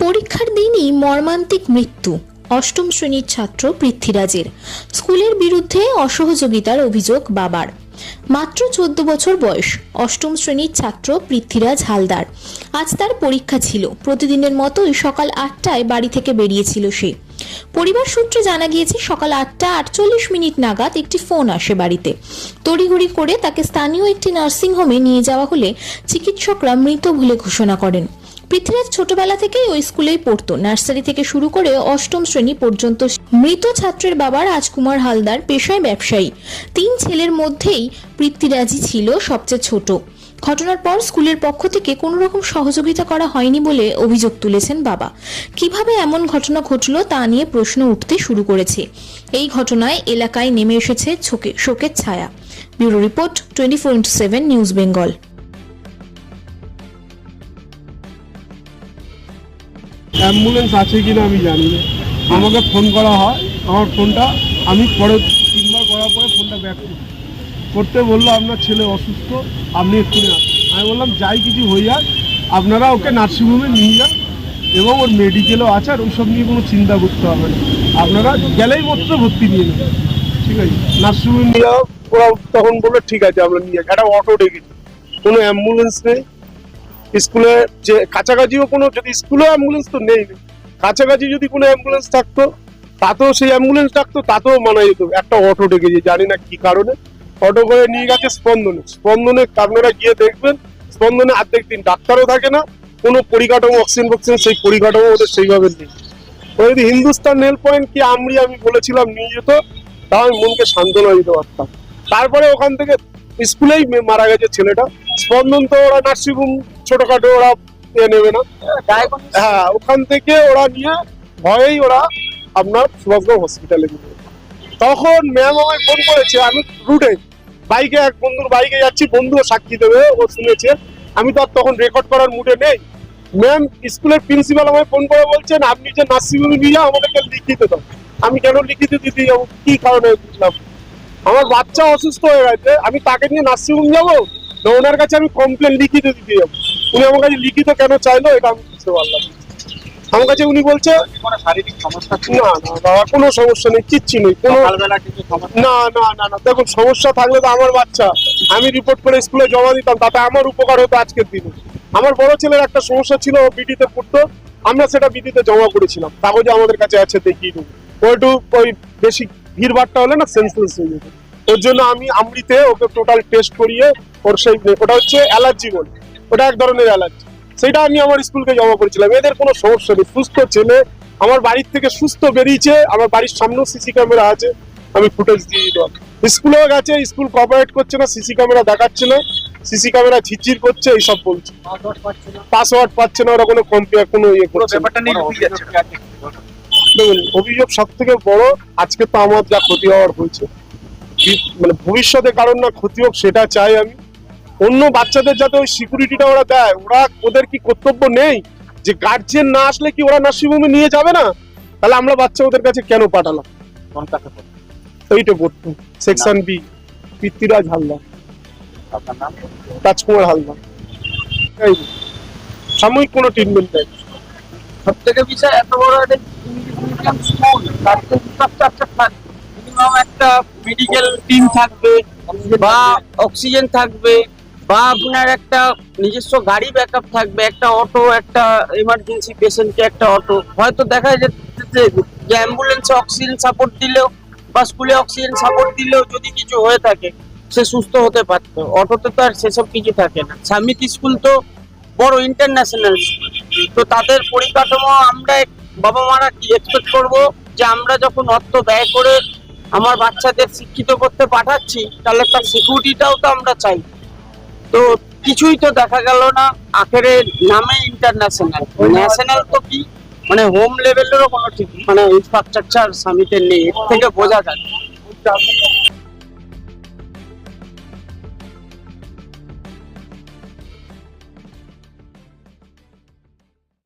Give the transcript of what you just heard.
পরীক্ষার দিনই মর্মান্তিক মৃত্যু অষ্টম শ্রেণীর ছাত্র পৃথ্বীরাজের। স্কুলের বিরুদ্ধে অসহযোগিতার অভিযোগ বাবার। মাত্র 14 বছর বয়স, অষ্টম শ্রেণীর ছাত্র পৃথ্বীরাজ হালদার। আজ তার পরীক্ষা ছিল। প্রতিদিনের মতোই সকাল 8টায় বাড়ি থেকে বেরিয়েছিল সে। পরিবার সূত্রে জানা গিয়েছে সকাল 8টা 48 মিনিট নাগাদ একটি ফোন আসে বাড়িতে। তড়িঘড়ি করে তাকে স্থানীয় একটি নার্সিংহোমে নিয়ে যাওয়া হলে চিকিৎসকরা মৃত বলে ঘোষণা করেন। পৃথ্বীরাজ ছোটবেলা থেকেই ওই স্কুলেই পড়তো। নার্সারি থেকে শুরু করে অষ্টম শ্রেণী পর্যন্ত। মৃত ছাত্রের বাবা রাজকুমার হালদার পেশায় ব্যবসায়ী। 3 ছেলের মধ্যেই পৃথ্বীরাজই ছিল সবচেয়ে ছোট। ঘটনার পর স্কুলের পক্ষ থেকে কোনো রকম সহযোগিতা করা হয়নি বলে অভিযোগ তুলেছেন বাবা। কিভাবে এমন ঘটনা ঘটল তা নিয়ে প্রশ্ন উঠতে শুরু করেছে। এই ঘটনায় এলাকায় নেমে এসেছে শোকের ছায়া। Bureau report 24/7 news Bengal. Ambulance আছে কিনা আমি জানি না। আমাকে ফোন করা হয়, আমার ফোনটা আমি পরে 3বার করার পরে ফোনটা ব্যাক করতে বললো আপনার ছেলে অসুস্থ, আপনি এক্ষুনি আসুন। আমি বললাম যাই কিছু হয়ে যাক, আপনারা ওকে নার্সিংহোমে নিয়ে যান এবং ওর মেডিকেলও আছে, আর ওইসব নিয়ে কোনো চিন্তা করতে হবে না, আপনারা গেলেই মাত্র ভর্তি নিয়ে নেবেন, ঠিক আছে। নার্সিংহোমে নিয়ে যাও, ওরা তখন বললো ঠিক আছে আমরা নিয়ে যাই। একটা অটো ডেকেছি, কোনো অ্যাম্বুলেন্স নেই। স্কুলে যে কাছাকাছিও কোনো, যদি স্কুলে অ্যাম্বুলেন্স তো নেই, কাছাকাছি যদি কোনো অ্যাম্বুলেন্স থাকতো তাতেও সেই অ্যাম্বুলেন্স থাকতো, তাতেও মানা যেত। একটা অটো ডেকেছি, জানি না কি কারণে। অটো করে নিয়ে গেছে স্পন্দনে আপনারা গিয়ে দেখবেন, স্পন্দনে অর্ধেক দিন ডাক্তারও থাকে না, কোনো পরিকাঠামো অক্সিজেন ফক্সিজেন সেই পরিকাঠামো ওদের সেইভাবে নেই। ওই যদি হিন্দুস্তান রেল পয়েন্ট কি আমি বলেছিলাম নিয়ে যেত, তাও আমি মনকে সান্ত্বনা দিতে পারতাম। তারপরে ওখান থেকে স্কুলেই মারা গেছে ছেলেটা। স্পন্দন তো ওরা নার্সিংহোম ছোটখাটো ওরা নেবে না, হ্যাঁ, ওখান থেকে ওরা নিয়ে ভয়েই ওরা আপনার সুভাষগ্রাম হসপিটালে নিয়ে। তখন ম্যাম আমায় ফোন করেছে, আমি রুটে বাইকে এক বন্ধুর বাইকে যাচ্ছি, বন্ধুও সাক্ষী দেবে, ও শুনেছে। আমি তো আর তখন রেকর্ড করার মুডে নেই। ম্যাম স্কুলের প্রিন্সিপাল আমায় ফোন করে বলছেন আপনি যে নার্সিংহোমে নিয়ে যাও আমাদেরকে লিখিত দাও। আমি কেন লিখিত দিতে যাবো, কি কারণে বুঝলাম। আমার বাচ্চা অসুস্থ হয়ে গেছে, আমি তাকে নিয়ে নার্সিংহোম যাবো না ওনার কাছে আমি কমপ্লেন লিখিত দিতে যাবো? উনি আমার কাছে লিখিত কেন চাইলো এটা আমি বুঝতে পারলাম। আমার কাছে উনি বলছে শারীরিক সমস্যা না না বাবা, কোনো সমস্যা নেই, কিচ্ছু নেই, কোনো না না না না। দেখুন সমস্যা থাকলে তো আমার বাচ্চা আমি রিপোর্ট করে স্কুলে জমা দিতাম, তাতে আমার উপকার হতো আজকের দিনে। আমার বড় ছেলের একটা সমস্যা ছিল, ও বিডিতে পড়তো, আমরা সেটা বিডিতে জমা করেছিলাম, কাগজে আমাদের কাছে আছে, দেখিয়ে দেবো। ওইটু ওই বেশি ভিড়ভাড়টা হলে না সেন্সলেস হয়ে যেত। ওর জন্য আমি আমৃতে ওকে টোটাল টেস্ট করিয়ে ওর সেই, ওটা হচ্ছে অ্যালার্জি বলে, ওটা এক ধরনের অ্যালার্জি, সেটা আমি আমার স্কুলকে জমা করেছিলাম। এদের কোনো সমস্যা নেই, সুস্থ ছেলে, আমার বাড়ির থেকে সুস্থ বেরিয়েছে, আমার বাড়ির সামনেও সিসি ক্যামেরা আছে, আমি ফুটেজ দিয়ে দিতাম। স্কুলেও গেছে, স্কুল কোঅপারেট করছে না, সিসি ক্যামেরা দেখাচ্ছে না, সিসি ক্যামেরা ঝিরঝির করছে, এইসব বলছে। পাসওয়ার্ড পাচ্ছে না, ওরা কোনো কম্পিউটার কোনো ইয়ে করছে না। দেখুন অভিযোগ সব থেকে বড়, আজকে তো আমার যা ক্ষতি হওয়ার হয়েছে, মানে ভবিষ্যতে কারণ না ক্ষতি হোক সেটা চাই আমি। অন্য বাচ্চাদের যাতে ওই সিকিউরিটিটা ওরা দেয়, ওরা ওদের কি কর্তব্য নেই যে গার্জিয়ান না আসলে কি ওরা নার্সিংহোমে নিয়ে যাবে না? তাহলে আমরা বাচ্চা ওদের কাছে কেন পাঠালাম? এইটা পড়তো সেকশন বি, পৃথ্বীরাজ হালদার, রাজকুমার হালদার। সাময়িক কোনো ট্রিটমেন্ট দেয়। সব থেকে বিষয় এত বড় একটা স্কুল, তার ইনফ্রাস্ট্রাকচার থাকবে, মিনিমাম একটা মেডিকেল টিম থাকবে বা অক্সিজেন থাকবে বা আপনার একটা নিজস্ব গাড়ি ব্যাকআপ থাকবে, একটা অটো, একটা এমার্জেন্সি পেশেন্টকে একটা অটো। হয়তো দেখা যাচ্ছে যে অ্যাম্বুলেন্সে অক্সিজেন সাপোর্ট দিলেও বা স্কুলে অক্সিজেন সাপোর্ট দিলেও যদি কিছু হয়ে থাকে সে সুস্থ হতে পারতো। অটোতে তো আর সেসব কিছু থাকে না। সামিতি স্কুল তো বড় ইন্টারন্যাশনাল স্কুল, তো তাদের পরিকাঠামো আমরা বাবা মারা কি এক্সপেক্ট করবো যে আমরা যখন অর্থ ব্যয় করে আমার বাচ্চাদের শিক্ষিত করতে পাঠাচ্ছি, তাহলে তার সিকিউরিটিটাও তো আমরা চাই। তো কিছুই তো দেখা গেল না, আখেরে নামে ইন্টারন্যাশনাল, ন্যাশনাল তো কি মানে হোম লেভেলেরও কোনো ঠিক মানে ইনফ্রাস্ট্রাকচার সামিটের নেই। এর থেকে বোঝা যায়